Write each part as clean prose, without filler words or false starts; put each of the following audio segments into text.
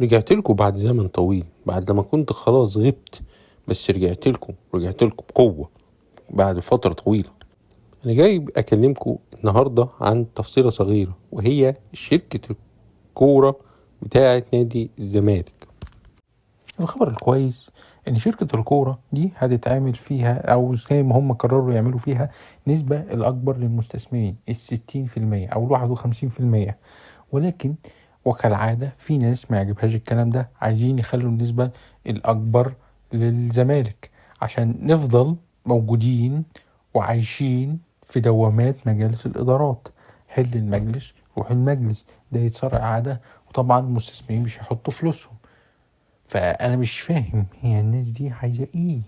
رجعت لكم بعد زمن طويل، بعد لما كنت خلاص غبت، بس رجعت لكم بقوة بعد فترة طويلة. أنا جاي أكلمكم النهاردة عن تفصيلة صغيرة، وهي شركة الكورة بتاعة نادي الزمالك. الخبر الكويس إن شركة الكورة دي هتتعامل فيها، أو زي ما هم قرروا يعملوا فيها، نسبة الأكبر للمستثمرين 60% أو 51%. ولكن وكالعادة في ناس ما يعجبهاش الكلام ده، عايزين يخلوا النسبة الأكبر للزمالك عشان نفضل موجودين وعايشين في دوامات مجالس الإدارات. حل المجلس روح المجلس، ده يتصارع عادة، وطبعا المستثمرين مش هيحطوا فلوسهم. فأنا مش فاهم هي الناس دي عايزة إيه؟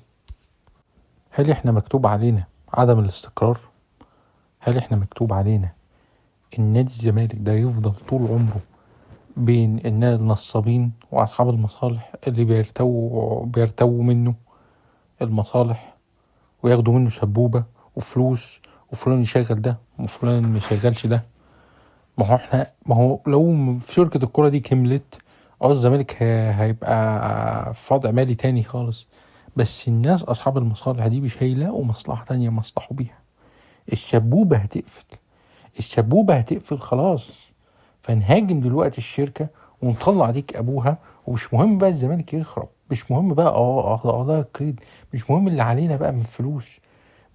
هل إحنا مكتوب علينا عدم الاستقرار؟ هل إحنا مكتوب علينا إن نادي الزمالك ده يفضل طول عمره بين النصابين وأصحاب المصالح اللي بيرتووا منه المصالح، وياخدوا منه سبوبة وفلوس، وفلان يشغل ده وفلان ما يشغلش ده؟ ما هو لو في شركة الكرة دي كملت، الزمالك هيبقى في وضع مالي تاني خالص. بس الناس أصحاب المصالح دي مش هيلاقوا مصلحة تانية مصلحوا بيها. الشبوبة هتقفل خلاص. فنهاجم دلوقتي الشركة ونطلع ديك أبوها، ومش مهم بقى الزمالك يخرب، مش مهم بقى قضايا القيد، مش مهم اللي علينا بقى من فلوس،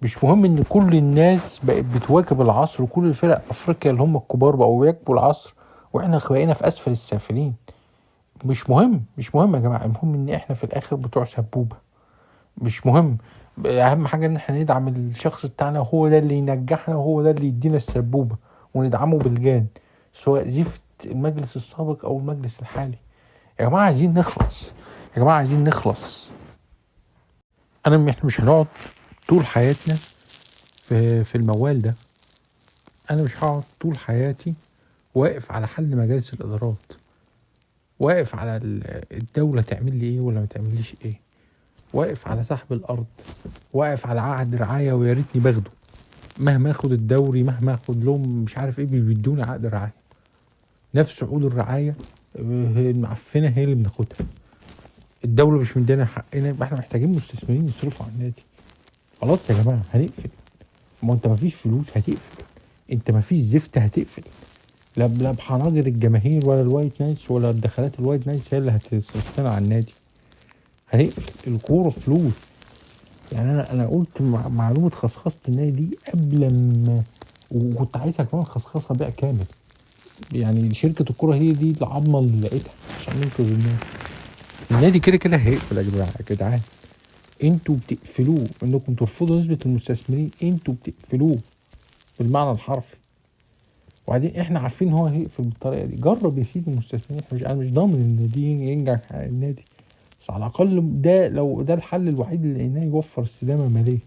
مش مهم ان كل الناس بقت بتواكب العصر، وكل الفرق افريقيا اللي هم الكبار بقوا بيواكبوا العصر، واحنا بقينا في اسفل السافلين. مش مهم يا جماعة، المهم ان احنا في الاخر بتوع سبوبة. مش مهم، اهم حاجة ان احنا ندعم الشخص بتاعنا، وهو ده اللي ينجحنا، وهو ده اللي يدينا السبوبة، وندعمه بالجان، سواء زفت المجلس السابق او المجلس الحالي. يا جماعة عايزين نخلص. احنا مش هنقعد طول حياتنا في الموال ده. انا مش هقعد طول حياتي واقف على حل مجالس الادارات، واقف على الدولة تعمل لي ايه ولا ما تعمليش ايه، واقف على سحب الارض، واقف على عقد رعاية ويا ريتني باخده. مهما اخد الدوري، مهما اخد لهم مش عارف ايه، بيدوني عقد رعاية. نفس عقود الرعاية المعفنة هي اللي بناخدها. الدولة مش مدينا حقنا، يبقى احنا محتاجين مستثمرين يصرفوا على النادي. خلاص يا جماعة هنقفل. ما انت مفيش فلوس هتقفل، انت مفيش زفت هتقفل. لا بحناجر الجماهير ولا الوايت نايتس ولا الدخلات الوايت نايتس هي اللي هتصرف لنا على النادي. هنقفل الكورة فلوس. يعني انا قلت معلومة خصخصة النادي دي قبل ما، وكنت عايزها كمان خصخصة بقى كامل. يعني شركة الكورة هي دي العظمة اللي لقيتها عشان ننقذ النادي. النادي كده هيقفل يا جدعان. انتوا بتقفلوه، انكم ترفضوا نسبة المستثمرين، انتوا بتقفلوه بالمعنى الحرفي. وبعدين احنا عارفين ان هو هيقفل بالطريقه دي. جرب يا سيدي المستثمرين، انا مش ضامن ان دي ينجح النادي، بس على الاقل ده لو ده الحل الوحيد اللي لقيناه يوفر استدامه ماليه.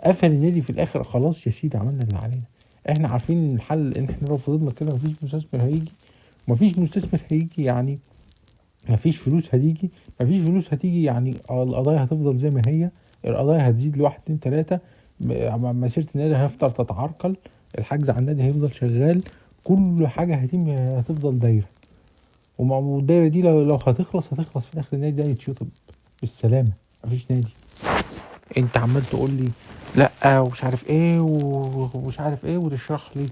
قفل النادي في الاخر، خلاص يا سيدي عملنا اللي علينا. احنا عارفين ان الحل ان احنا لو فضلنا كده مفيش مستثمر هيجي، يعني مفيش فلوس هتيجي يعني القضايا هتفضل زي ما هي. القضايا هتزيد لواحد 2 3، مسيرة النادي هتفضل تتعرقل، الحجز على النادي هيفضل شغال، كل حاجة هتفضل دايرة. والدايرة دي لو هتخلص في الاخر النادي ده يتشطب بالسلامة، مفيش نادي. انت عمال تقول لي لا ومش عارف ايه وتشرح لي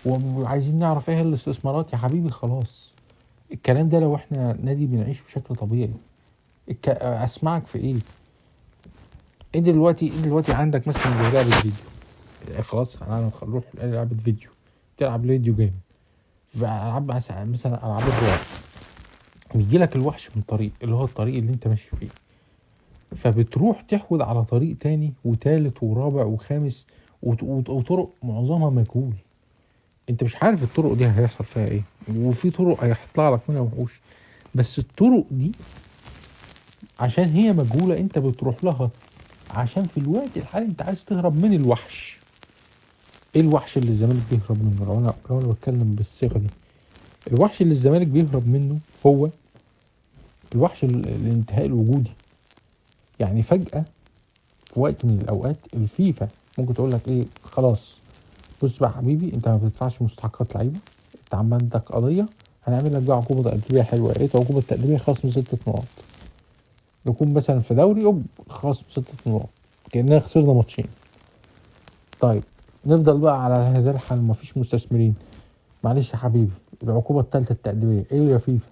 وعايزين نعرف ايه الاستثمارات. يا حبيبي خلاص، الكلام ده لو احنا نادي بنعيش بشكل طبيعي اسمعك في ايه؟ انت دلوقتي عندك مثلا زي لعبة فيديو، خلاص انا نروح لعبة فيديو، تلعب فيديو جيم، في العاب مثلا العاب الرعب، بيجي لك الوحش من طريق اللي هو الطريق اللي انت ماشي فيه، فبتروح تحود على طريق تاني وتالت ورابع وخامس، وطرق معظمها مجهول. انت مش عارف الطرق دي هيحصل فيها ايه، وفي طرق هيطلع لك منها وحوش. بس الطرق دي عشان هي مجهولة انت بتروح لها عشان في الوقت الحالي انت عايز تهرب من الوحش. ايه الوحش اللي الزمالك بيهرب منه؟ لو انا بتكلم بالصيغة دي، الوحش اللي الزمالك بيهرب منه هو الوحش الانتهاء الوجودي. يعني فجأة في وقت من الاوقات الفيفا ممكن تقول لك ايه، خلاص بص بقى حبيبي، انت ما بتدفعش مستحقات لعيبه، انت عندك قضيه، هنعمل لك بقى عقوبة تأديبية حلوة. ايه العقوبة التأديبية؟ خصم 6 نقاط. نكون مثلا في دوري خصم 6 نقاط، كأننا خسرنا ماتشين. طيب نفضل بقى على هذا الحال، مفيش مستثمرين. معلش يا حبيبي، العقوبة التالتة التأديبية ايه يا فيفا؟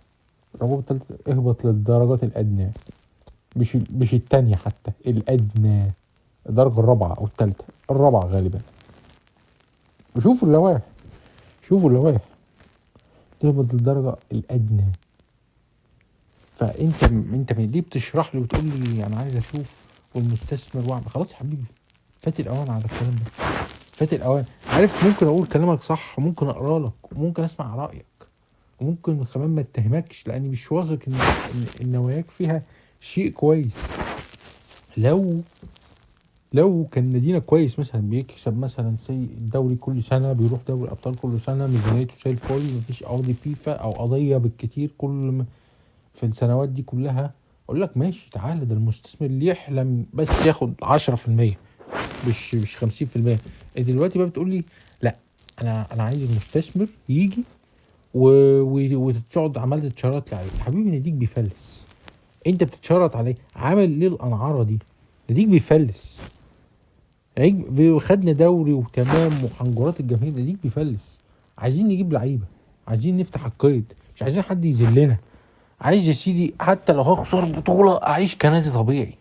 العقوبة التالتة اهبط للدرجات الأدنى، مش التانية حتى، الأدنى، الدرجة الرابعة أو التالتة، الرابعة غالبا. وشوفوا اللوائح، شوفوا اللوائح، تهبط للدرجة الأدنى. فأنت ليه بتشرح لي وتقول لي أنا عايز أشوف والمستثمر وأعمل؟ خلاص يا حبيبي، فات الأوان على الكلام ده، فات الأوان. عارف، ممكن أقول كلامك صح، وممكن أقرأ لك، وممكن أسمع رأيك، وممكن كمان ما اتهمكش لأني مش واثق إن نواياك فيها شيء كويس. لو كان نادينا كويس مثلا، بيكسب مثلا الدوري كل سنه، بيروح دوري الابطال كل سنه، ميزانيته زي الفل، مفيش قاضي فيفا او قضيه بالكتير في السنوات دي كلها، اقول لك ماشي، تعالى، ده المستثمر اللي يحلم بس ياخد 10%، مش 50%. دلوقتي بقى بتقول لي لا، انا عايز المستثمر يجي وتقعد عمال تتشرط عليه. حبيبي، ناديك بيفلس، انت بتتشرط عليه، عامل ليه الانعاره دي؟ ناديك بيفلس، خدنا دوري وتمام وحنجرات الجماهير، ناديك بيفلس. عايزين نجيب لعيبه، عايزين نفتح القيد، مش عايزين حد يذلنا. عايز يا سيدي حتى لو هخسر بطوله اعيش كنادي طبيعي،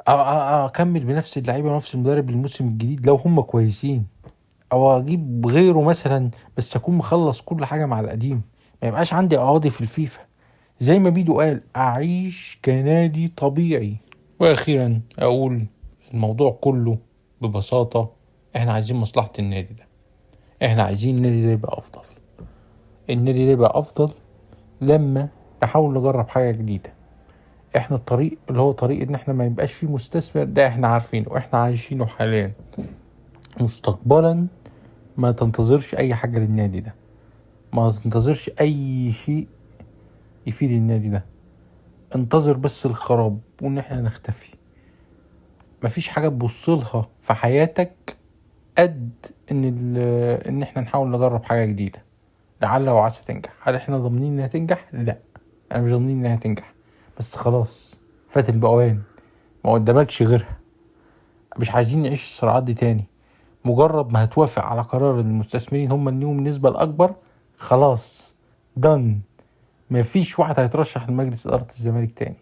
اكمل بنفس اللعيبه ونفس المدرب الموسم الجديد لو هم كويسين، او اجيب غيره مثلا، بس اكون مخلص كل حاجه مع القديم، ما يبقاش عندي قواضي في الفيفا. زي ما بيدو قال، اعيش كنادي طبيعي. واخيرا اقول الموضوع كله ببساطة، احنا عايزين مصلحة النادي ده، احنا عايزين النادي ده يبقى افضل. النادي ده يبقى افضل لما نحاول نجرب حاجة جديدة. احنا الطريق اللي هو طريق ان احنا ما يبقاش فيه مستثمر، ده احنا عارفينه واحنا عايشينه حاليا. مستقبلا ما تنتظرش اي حاجة للنادي ده، ما تنتظرش اي شيء يفيد النادي ده، انتظر بس الخراب وان احنا نختفي. مفيش حاجة تبصلها في حياتك قد ان احنا نحاول نجرب حاجة جديدة، لعل وعسى تنجح. هل احنا ضامنين انها تنجح؟ لا، انا مش ضامنين انها تنجح، بس خلاص فات البوان، ما قدامكش غيرها. مش عايزين نعيش الصراعات دي تاني. مجرد ما هتوافق على قرار المستثمرين هم اللي ليهم النسبة الاكبر، خلاص دن، مفيش واحد هيترشح لمجلس ادارة الزمالك تاني،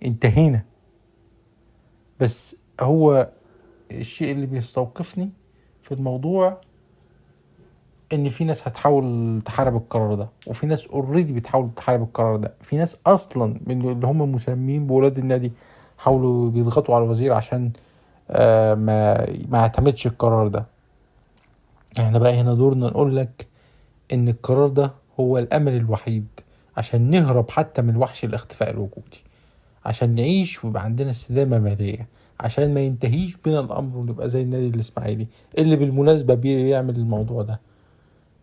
انتهينا. بس هو الشيء اللي بيستوقفني في الموضوع ان في ناس هتحاول تحارب القرار ده، وفي ناس اوريدي بتحاول تحارب القرار ده. في ناس اصلا من اللي هم مسمين بولاد النادي حاولوا بيضغطوا على الوزير عشان ما اعتمدش القرار ده. احنا بقى هنا دورنا نقول لك ان القرار ده هو الامل الوحيد عشان نهرب حتى من وحش الاختفاء الوجودي، عشان نعيش ويبقى عندنا استدامة مالية، عشان ما ينتهيش بنا الامر ونبقى زي النادي الاسماعيلي اللي بالمناسبة بيعمل الموضوع ده.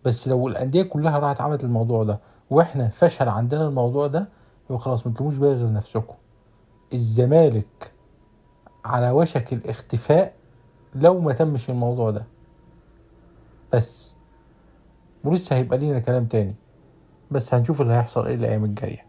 بس لو الانديه كلها راحت عملت الموضوع ده واحنا فشل عندنا الموضوع ده، يبقى خلاص ما تلوموش بقى غير نفسكم. الزمالك على وشك الاختفاء لو ما تمش الموضوع ده بس. ولسه هيبقى لينا كلام تاني، بس هنشوف اللي هيحصل ايه الايام الجايه.